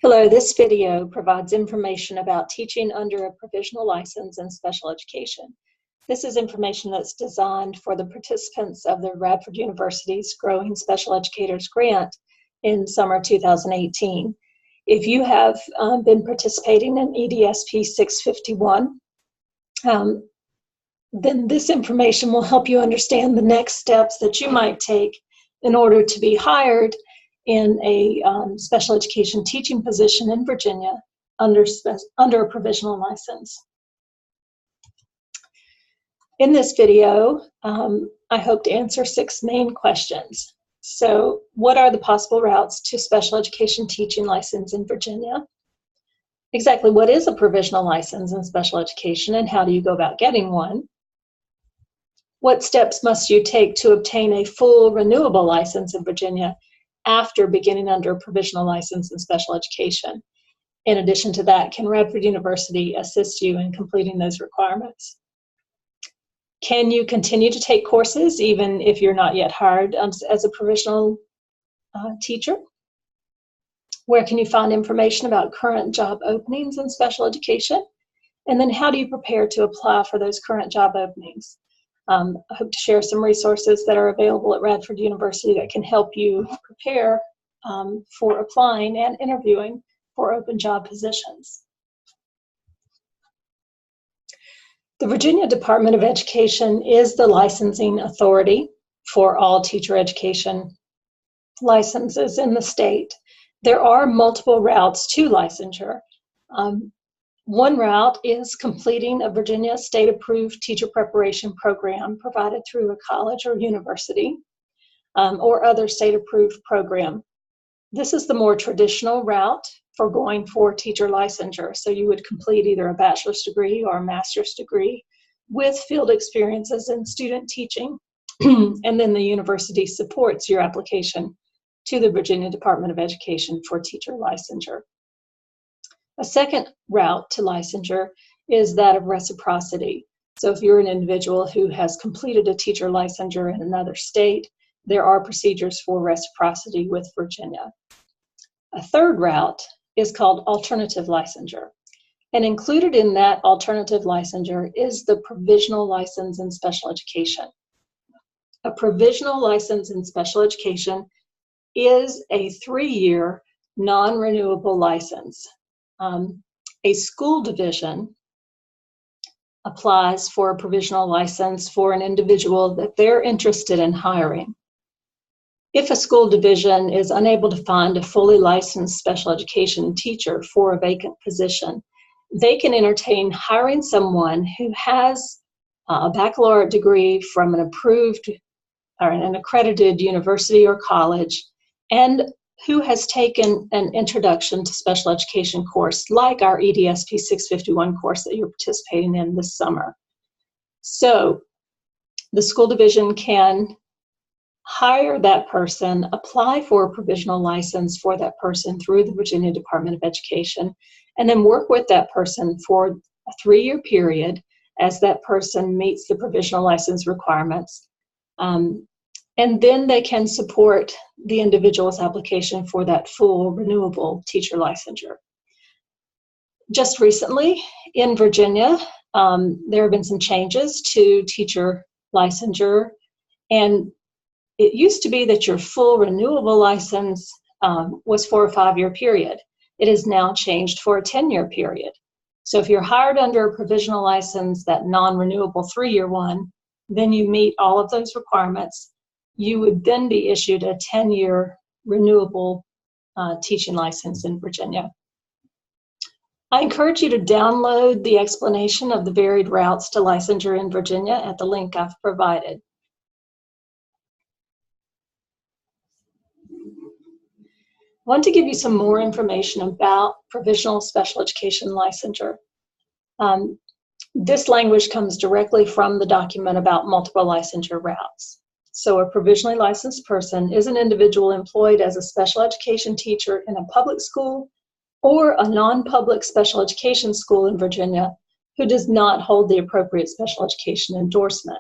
Hello, this video provides information about teaching under a provisional license in special education. This is information that's designed for the participants of the Radford University's Growing Special Educators Grant in summer 2018. If you have been participating in EDSP 651, then this information will help you understand the next steps that you might take in order to be hired in a special education teaching position in Virginia under a provisional license. In this video, I hope to answer 6 main questions. So, what are the possible routes to special education teaching license in Virginia? Exactly what is a provisional license in special education and how do you go about getting one? What steps must you take to obtain a full renewable license in Virginia after beginning under a provisional license in special education? In addition to that, can Radford University assist you in completing those requirements? Can you continue to take courses even if you're not yet hired as a provisional teacher? Where can you find information about current job openings in special education? And then how do you prepare to apply for those current job openings? I hope to share some resources that are available at Radford University that can help you prepare for applying and interviewing for open job positions. The Virginia Department of Education is the licensing authority for all teacher education licenses in the state. There are multiple routes to licensure. One route is completing a Virginia state-approved teacher preparation program provided through a college or university or other state-approved program. This is the more traditional route for going for teacher licensure. So you would complete either a bachelor's degree or a master's degree with field experiences in student teaching, and then the university supports your application to the Virginia Department of Education for teacher licensure. A second route to licensure is that of reciprocity. So if you're an individual who has completed a teacher licensure in another state, there are procedures for reciprocity with Virginia. A third route is called alternative licensure. And included in that alternative licensure is the provisional license in special education. A provisional license in special education is a 3-year non-renewable license. A school division applies for a provisional license for an individual that they're interested in hiring. If a school division is unable to find a fully licensed special education teacher for a vacant position, they can entertain hiring someone who has a baccalaureate degree from an approved or an accredited university or college and who has taken an introduction to special education course like our EDSP 651 course that you're participating in this summer. So the school division can hire that person, apply for a provisional license for that person through the Virginia Department of Education, and then work with that person for a 3-year period as that person meets the provisional license requirements. And then they can support the individual's application for that full renewable teacher licensure. Just recently in Virginia, there have been some changes to teacher licensure, and it used to be that your full renewable license was for a 5-year period. It is now changed for a 10-year period. So if you're hired under a provisional license, that non-renewable 3-year one, then you meet all of those requirements. You would then be issued a 10-year renewable teaching license in Virginia. I encourage you to download the explanation of the varied routes to licensure in Virginia at the link I've provided. I want to give you some more information about provisional special education licensure. This language comes directly from the document about multiple licensure routes. So a provisionally licensed person is an individual employed as a special education teacher in a public school or a non-public special education school in Virginia who does not hold the appropriate special education endorsement.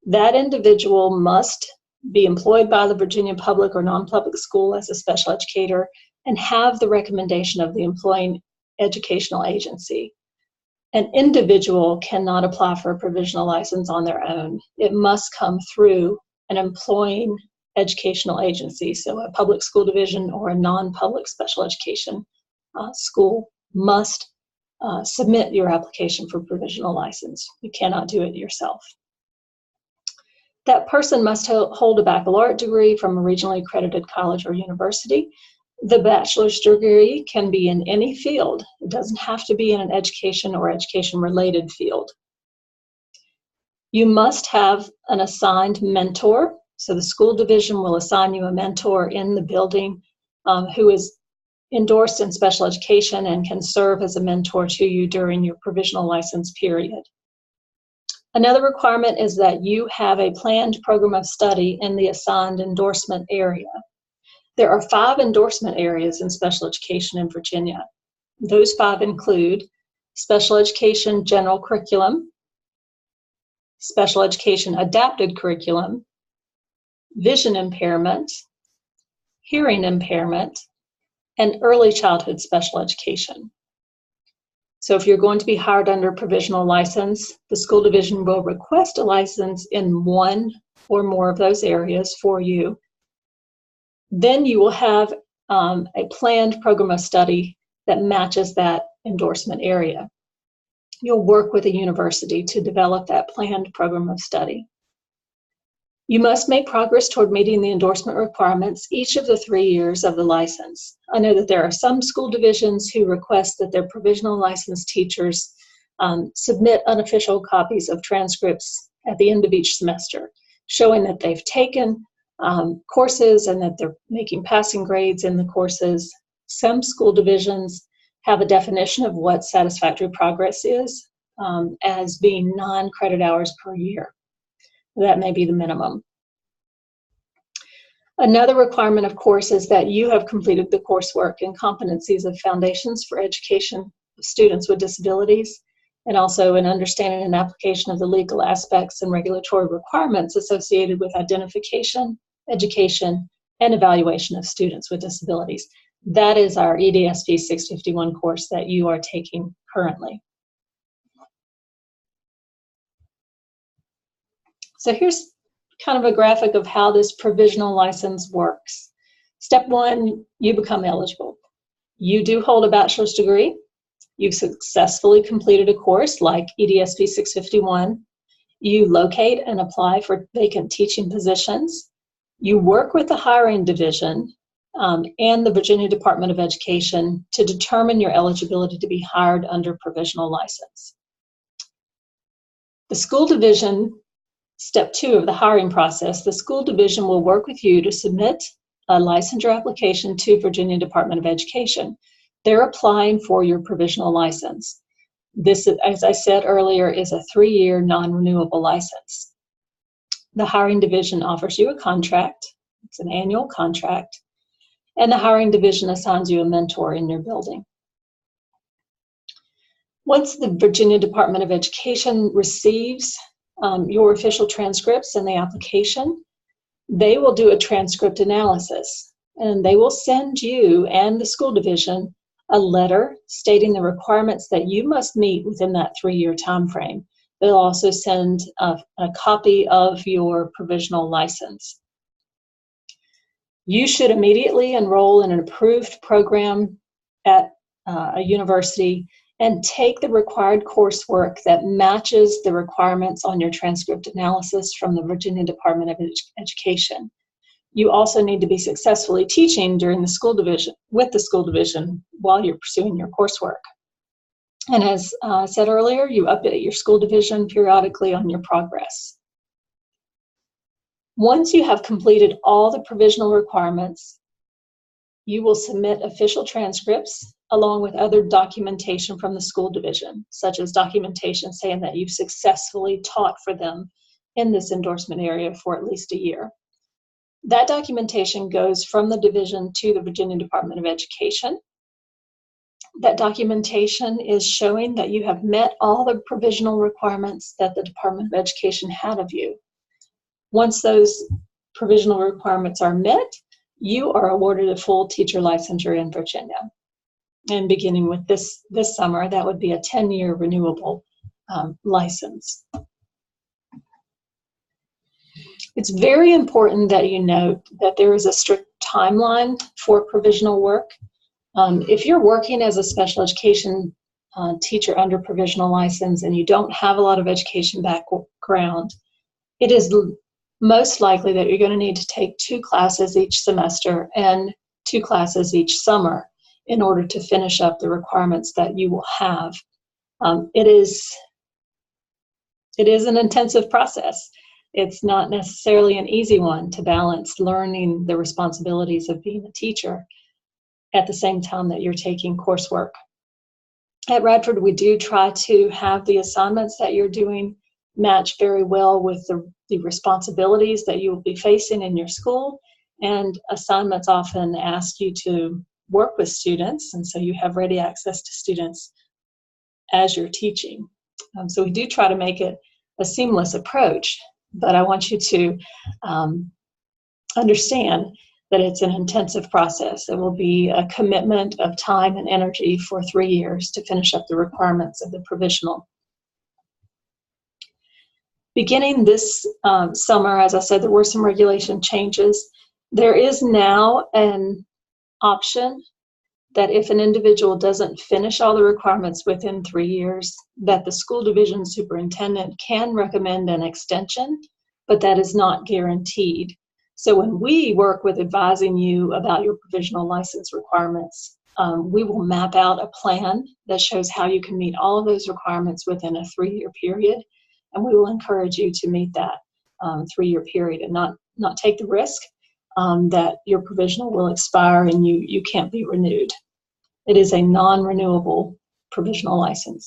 That individual must be employed by the Virginia public or non-public school as a special educator and have the recommendation of the employing educational agency. An individual cannot apply for a provisional license on their own. It must come through an employing educational agency, so a public school division or a non-public special education school must submit your application for provisional license. You cannot do it yourself. That person must hold a baccalaureate degree from a regionally accredited college or university. The bachelor's degree can be in any field. It doesn't have to be in an education or education-related field. You must have an assigned mentor. So the school division will assign you a mentor in the building who is endorsed in special education and can serve as a mentor to you during your provisional license period. Another requirement is that you have a planned program of study in the assigned endorsement area. There are 5 endorsement areas in special education in Virginia. Those 5 include special education general curriculum, special education adapted curriculum, vision impairment, hearing impairment, and early childhood special education. So if you're going to be hired under provisional license, the school division will request a license in 1 or more of those areas for you. Then you will have a planned program of study that matches that endorsement area. You'll work with a university to develop that planned program of study. You must make progress toward meeting the endorsement requirements each of the 3 years of the license. I know that there are some school divisions who request that their provisional license teachers submit unofficial copies of transcripts at the end of each semester, showing that they've taken courses and that they're making passing grades in the courses. Some school divisions have a definition of what satisfactory progress is as being 9 credit hours per year. That may be the minimum. Another requirement, of course, is that you have completed the coursework and competencies of Foundations for Education of Students with Disabilities, and also an understanding and application of the legal aspects and regulatory requirements associated with identification, education, and evaluation of students with disabilities. That is our EDSP 651 course that you are taking currently. So here's kind of a graphic of how this provisional license works. Step 1, you become eligible. You do hold a bachelor's degree. You've successfully completed a course like EDSP 651. You locate and apply for vacant teaching positions. You work with the hiring division and the Virginia Department of Education to determine your eligibility to be hired under provisional license. The school division, step 2 of the hiring process, the school division will work with you to submit a licensure application to Virginia Department of Education. They're applying for your provisional license. This, as I said earlier, is a 3-year non-renewable license. The hiring division offers you a contract. It's an annual contract. And the hiring division assigns you a mentor in your building. Once the Virginia Department of Education receives your official transcripts and the application, they will do a transcript analysis, and they will send you and the school division a letter stating the requirements that you must meet within that 3-year time frame. They'll also send a copy of your provisional license. You should immediately enroll in an approved program at a university and take the required coursework that matches the requirements on your transcript analysis from the Virginia Department of Education. You also need to be successfully teaching during the school division, with the school division, while you're pursuing your coursework. And as I said earlier, you update your school division periodically on your progress. Once you have completed all the provisional requirements, you will submit official transcripts along with other documentation from the school division, such as documentation saying that you've successfully taught for them in this endorsement area for at least a year. That documentation goes from the division to the Virginia Department of Education. That documentation is showing that you have met all the provisional requirements that the Department of Education had of you. Once those provisional requirements are met, you are awarded a full teacher licensure in Virginia. And beginning with this summer, that would be a 10-year renewable license. It's very important that you note that there is a strict timeline for provisional work. If you're working as a special education teacher under provisional license and you don't have a lot of education background, it is most likely that you're going to need to take 2 classes each semester and 2 classes each summer in order to finish up the requirements that you will have. It is an intensive process. It's not necessarily an easy one to balance learning the responsibilities of being a teacher at the same time that you're taking coursework. At Radford, we do try to have the assignments that you're doing match very well with the responsibilities that you will be facing in your school, and assignments often ask you to work with students, and so you have ready access to students as you're teaching. So we do try to make it a seamless approach, but I want you to understand that it's an intensive process. It will be a commitment of time and energy for 3 years to finish up the requirements of the provisional. Beginning this summer, as I said, there were some regulation changes. There is now an option that if an individual doesn't finish all the requirements within 3 years, that the school division superintendent can recommend an extension, but that is not guaranteed. So when we work with advising you about your provisional license requirements, we will map out a plan that shows how you can meet all of those requirements within a 3-year period, and we will encourage you to meet that 3-year period and not take the risk that your provisional will expire and you can't be renewed. It is a non-renewable provisional license.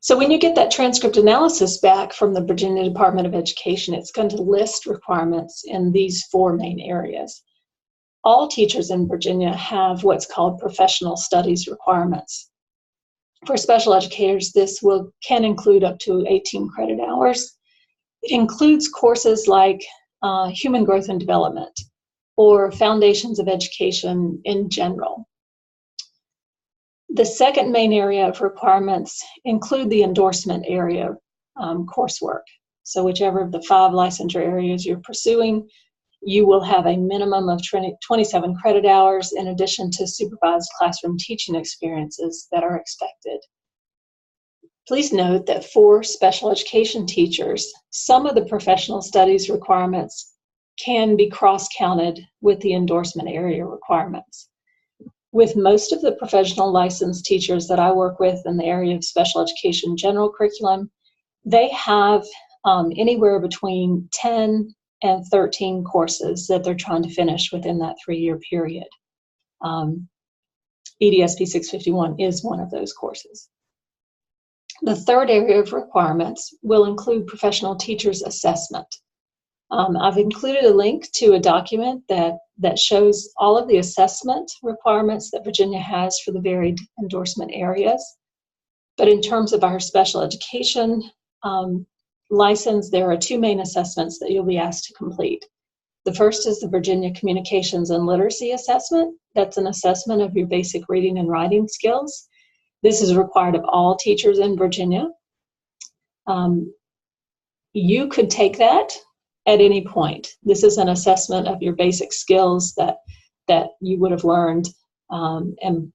So when you get that transcript analysis back from the Virginia Department of Education, it's going to list requirements in these 4 main areas. All teachers in Virginia have what's called professional studies requirements. For special educators, this can include up to 18 credit hours. It includes courses like human growth and development or foundations of education in general. The second main area of requirements include the endorsement area coursework. So whichever of the 5 licensure areas you're pursuing, you will have a minimum of 27 credit hours in addition to supervised classroom teaching experiences that are expected. Please note that for special education teachers, some of the professional studies requirements can be cross-counted with the endorsement area requirements. With most of the professional licensed teachers that I work with in the area of special education general curriculum, they have anywhere between 10 and 13 courses that they're trying to finish within that 3-year period. EDSP 651 is one of those courses. The third area of requirements will include professional teachers assessment. I've included a link to a document that shows all of the assessment requirements that Virginia has for the varied endorsement areas. But in terms of our special education license, there are 2 main assessments that you'll be asked to complete. The first is the Virginia Communications and Literacy Assessment. That's an assessment of your basic reading and writing skills. This is required of all teachers in Virginia. You could take that at any point. This is an assessment of your basic skills that you would have learned and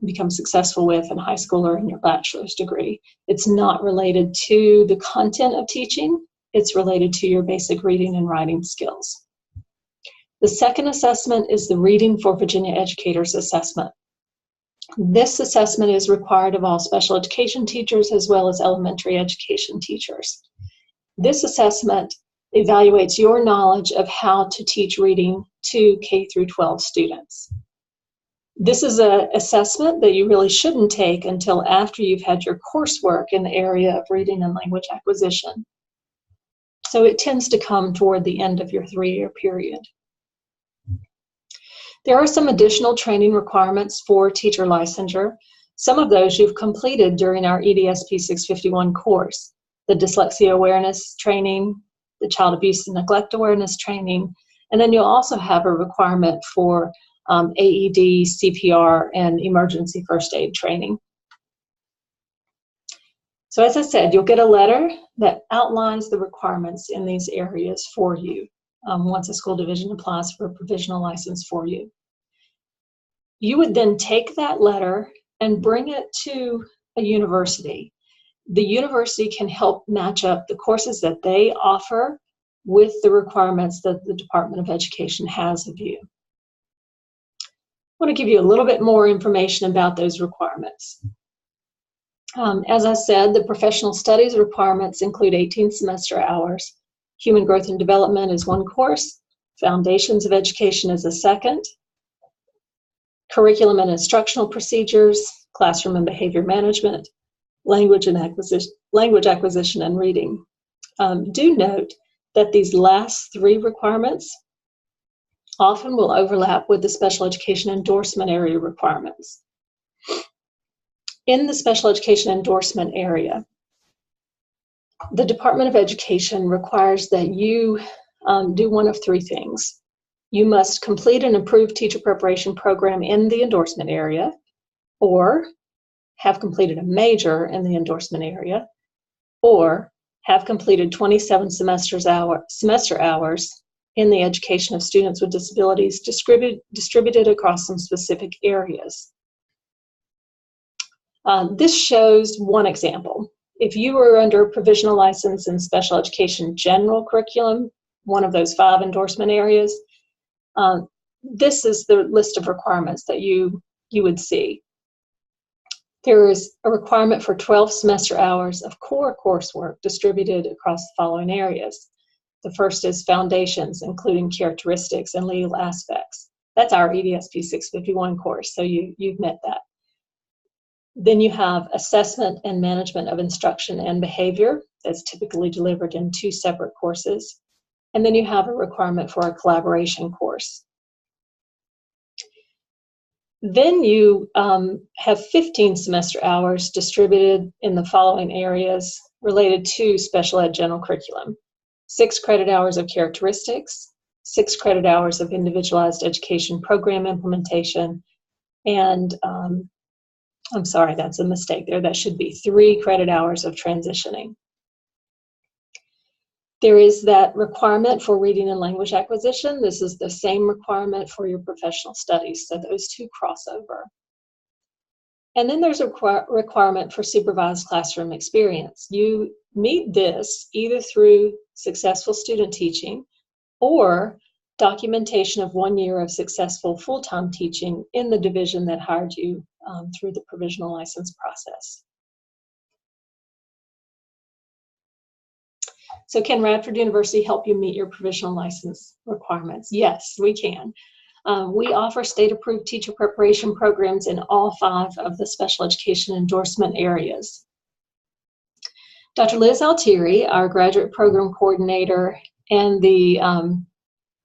become successful with in high school or in your bachelor's degree. It's not related to the content of teaching. It's related to your basic reading and writing skills. The second assessment is the Reading for Virginia Educators assessment. This assessment is required of all special education teachers as well as elementary education teachers. This assessment evaluates your knowledge of how to teach reading to K through 12 students. This is an assessment that you really shouldn't take until after you've had your coursework in the area of reading and language acquisition. So it tends to come toward the end of your 3-year period. There are some additional training requirements for teacher licensure. Some of those you've completed during our EDSP 651 course. The dyslexia awareness training, the child abuse and neglect awareness training, and then you'll also have a requirement for AED, CPR, and emergency first aid training. So as I said, you'll get a letter that outlines the requirements in these areas for you once a school division applies for a provisional license for you. You would then take that letter and bring it to a university. The university can help match up the courses that they offer with the requirements that the Department of Education has of you. I want to give you a little bit more information about those requirements. As I said, the professional studies requirements include 18 semester hours. Human growth and development is one course. Foundations of education is a second. Curriculum and instructional procedures, classroom and behavior management, language acquisition and reading. Do note that these last three requirements often will overlap with the special education endorsement area requirements. In the special education endorsement area, the Department of Education requires that you do one of three things. You must complete an approved teacher preparation program in the endorsement area, or have completed a major in the endorsement area, or have completed 27 semester hours in the education of students with disabilities distributed across some specific areas. This shows one example. If you are under a provisional license in special education general curriculum, one of those 5 endorsement areas, this is the list of requirements that you would see. There is a requirement for 12 semester hours of core coursework distributed across the following areas. The first is foundations, including characteristics and legal aspects. That's our EDSP 651 course, so you've met that. Then you have assessment and management of instruction and behavior. That's typically delivered in 2 separate courses. And then you have a requirement for a collaboration course. Then you have 15 semester hours distributed in the following areas related to special ed general curriculum. 6 credit hours of characteristics, 6 credit hours of individualized education program implementation, and I'm sorry, that's a mistake there. That should be 3 credit hours of transitioning. There is that requirement for reading and language acquisition. This is the same requirement for your professional studies, so those 2 cross over. And then there's a requirement for supervised classroom experience. You meet this either through successful student teaching or documentation of 1 year of successful full-time teaching in the division that hired you through the provisional license process. So can Radford University help you meet your provisional license requirements? Yes, we can. We offer state-approved teacher preparation programs in all 5 of the special education endorsement areas. Dr. Liz Altieri, our graduate program coordinator and the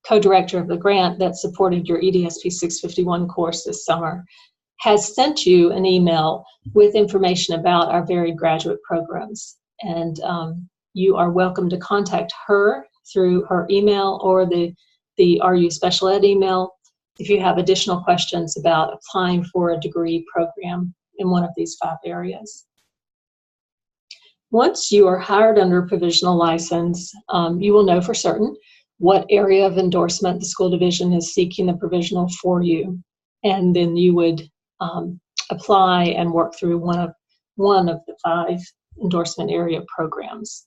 co-director of the grant that supported your EDSP 651 course this summer, has sent you an email with information about our varied graduate programs. And you are welcome to contact her through her email or the RU Special Ed email if you have additional questions about applying for a degree program in one of these 5 areas. Once you are hired under a provisional license, you will know for certain what area of endorsement the school division is seeking the provisional for you, and then you would apply and work through one of the 5 endorsement area programs.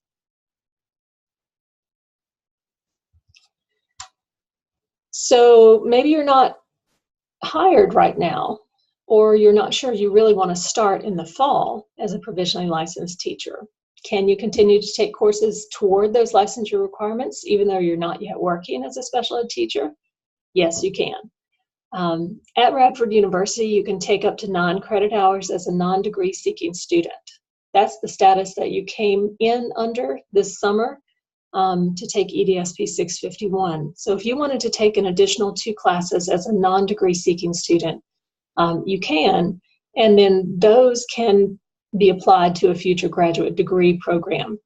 So maybe you're not hired right now, or you're not sure you really want to start in the fall as a provisionally licensed teacher. Can you continue to take courses toward those licensure requirements even though you're not yet working as a special ed teacher? Yes, you can. At Radford University, you can take up to 9 credit hours as a non-degree seeking student. That's the status that you came in under this summer to take EDSP 651. So if you wanted to take an additional 2 classes as a non-degree seeking student, you can, and then those can be applied to a future graduate degree program.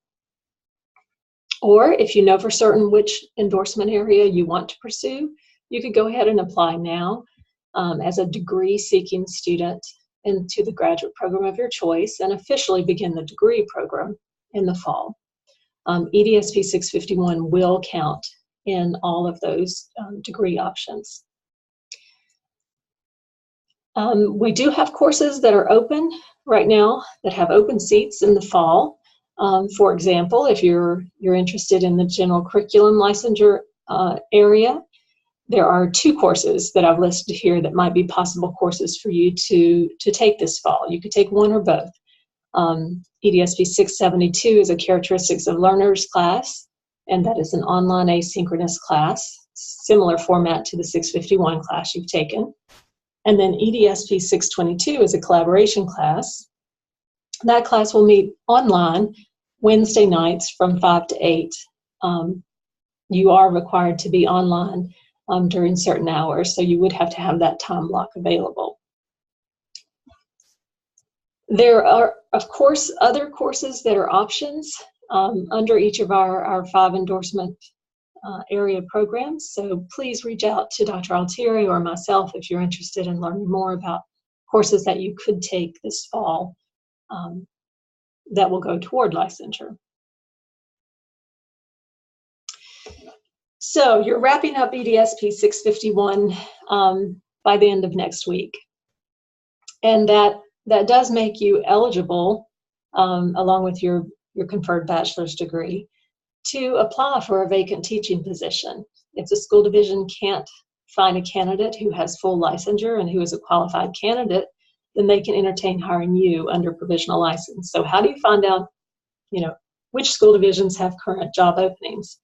Or if you know for certain which endorsement area you want to pursue, you could go ahead and apply now as a degree-seeking student into the graduate program of your choice and officially begin the degree program in the fall. EDSP 651 will count in all of those degree options. We do have courses that are open right now that have open seats in the fall. For example, if you're interested in the general curriculum licensure area, there are 2 courses that I've listed here that might be possible courses for you to take this fall. You could take one or both. EDSP 672 is a characteristics of learners class, and that is an online asynchronous class, similar format to the 651 class you've taken. And then EDSP 622 is a collaboration class. That class will meet online Wednesday nights from 5 to 8. You are required to be online during certain hours, so you would have to have that time block available. There are, of course, other courses that are options under each of our 5 endorsement area programs. So please reach out to Dr. Altieri or myself if you're interested in learning more about courses that you could take this fall that will go toward licensure. So you're wrapping up EDSP 651 by the end of next week. And that does make you eligible, along with your conferred bachelor's degree, to apply for a vacant teaching position. If the school division can't find a candidate who has full licensure and who is a qualified candidate, then they can entertain hiring you under provisional license. So how do you find out, which school divisions have current job openings?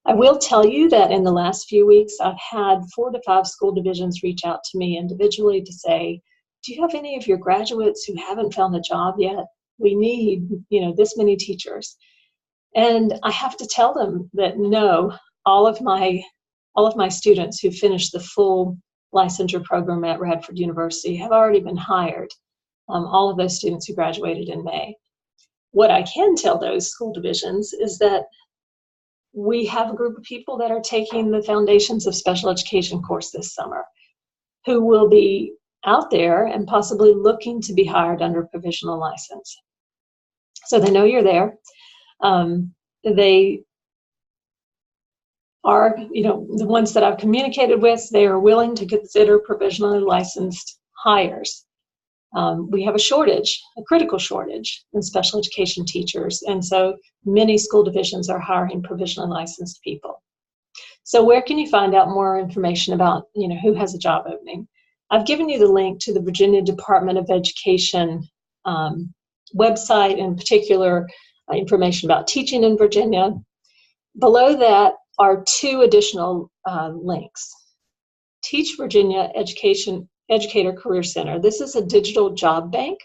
I will tell you that in the last few weeks, I've had 4 to 5 school divisions reach out to me individually to say, do you have any of your graduates who haven't found a job yet? We need, this many teachers. And I have to tell them that no, all of my students who finished the full licensure program at Radford University have already been hired. All of those students who graduated in May. What I can tell those school divisions is that we have a group of people that are taking the Foundations of Special Education course this summer who will be out there and possibly looking to be hired under provisional license. So they know you're there. They are, the ones that I've communicated with, they are willing to consider provisionally licensed hires. We have a critical shortage in special education teachers, and so many school divisions are hiring provisionally licensed people. So where can you find out more information about, who has a job opening? I've given you the link to the Virginia Department of Education website, in particular information about teaching in Virginia. Below that are 2 additional links. Teach Virginia Educator Career Center. This is a digital job bank.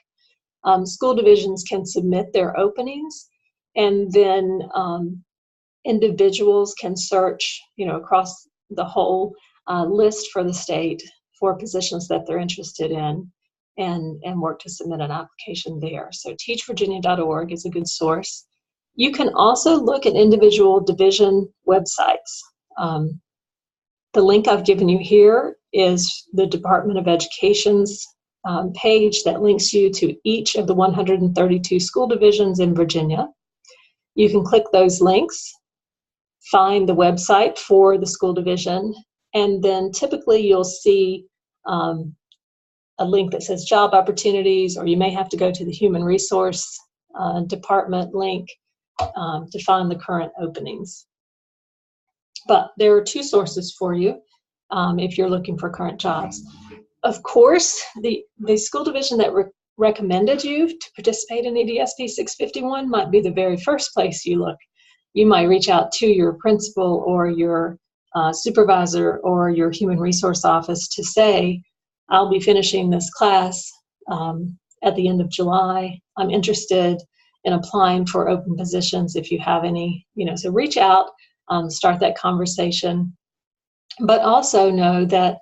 School divisions can submit their openings, and then individuals can search, across the whole list for the state for positions that they're interested in, and work to submit an application there. So teachvirginia.org is a good source. You can also look at individual division websites. The link I've given you here is the Department of Education's page that links you to each of the 132 school divisions in Virginia. You can click those links, find the website for the school division, and then typically you'll see a link that says job opportunities, or you may have to go to the human resource department link to find the current openings. But there are 2 sources for you if you're looking for current jobs. Of course, the school division that recommended you to participate in EDSP 651 might be the very first place you look. You might reach out to your principal or your supervisor or your human resource office to say, I'll be finishing this class at the end of July. I'm interested in applying for open positions if you have any, so reach out, start that conversation, but also know that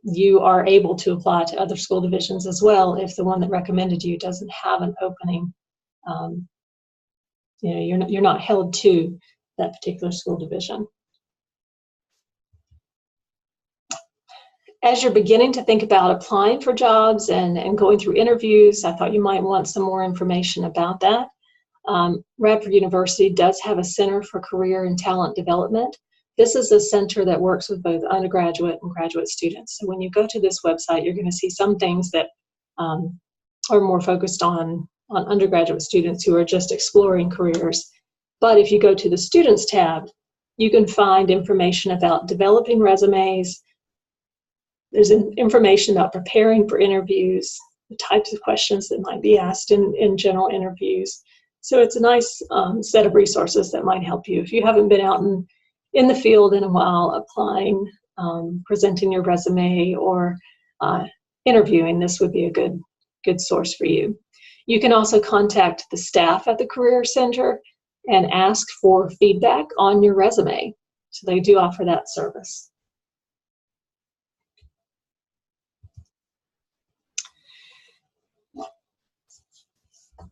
you are able to apply to other school divisions as well if the one that recommended you doesn't have an opening you're not held to that particular school division. As you're beginning to think about applying for jobs and going through interviews, I thought you might want some more information about that. Radford University does have a Center for Career and Talent Development. This is a center that works with both undergraduate and graduate students. So when you go to this website, you're going to see some things that are more focused on undergraduate students who are just exploring careers. But if you go to the Students tab, you can find information about developing resumes. There's information about preparing for interviews, the types of questions that might be asked in general interviews. So it's a nice set of resources that might help you. If you haven't been out in the field in a while applying, presenting your resume, or interviewing, this would be a good source for you. You can also contact the staff at the Career Center and ask for feedback on your resume. So they do offer that service.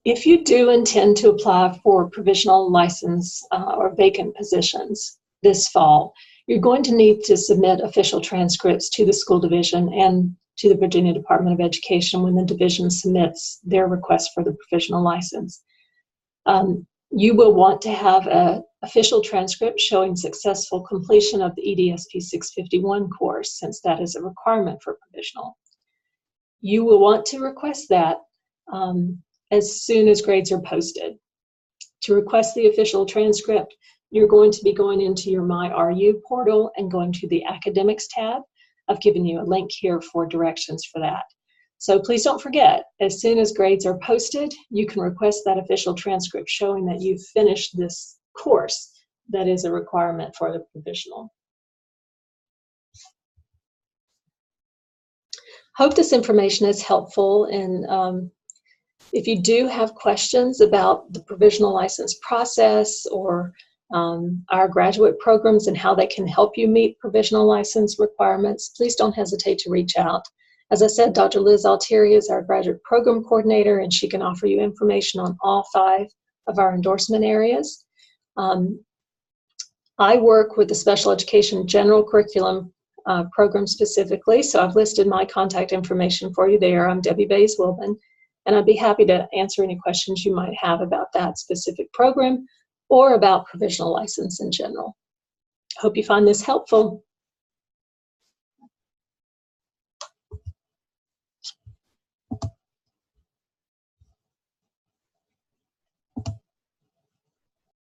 If you do intend to apply for provisional license or vacant positions this fall, you're going to need to submit official transcripts to the school division and to the Virginia Department of Education when the division submits their request for the provisional license. You will want to have an official transcript showing successful completion of the EDSP 651 course, since that is a requirement for provisional. You will want to request that as soon as grades are posted. To request the official transcript, you're going to be going into your MyRU portal and going to the Academics tab. I've given you a link here for directions for that. So please don't forget, as soon as grades are posted, you can request that official transcript showing that you've finished this course that is a requirement for the provisional. Hope this information is helpful, and if you do have questions about the provisional license process or our graduate programs and how they can help you meet provisional license requirements, please don't hesitate to reach out. As I said, Dr. Liz Altieri is our graduate program coordinator, and she can offer you information on all 5 of our endorsement areas. I work with the special education general curriculum program specifically, so I've listed my contact information for you there. I'm Debbie Bays-Wilbon, and I'd be happy to answer any questions you might have about that specific program or about provisional license in general. Hope you find this helpful.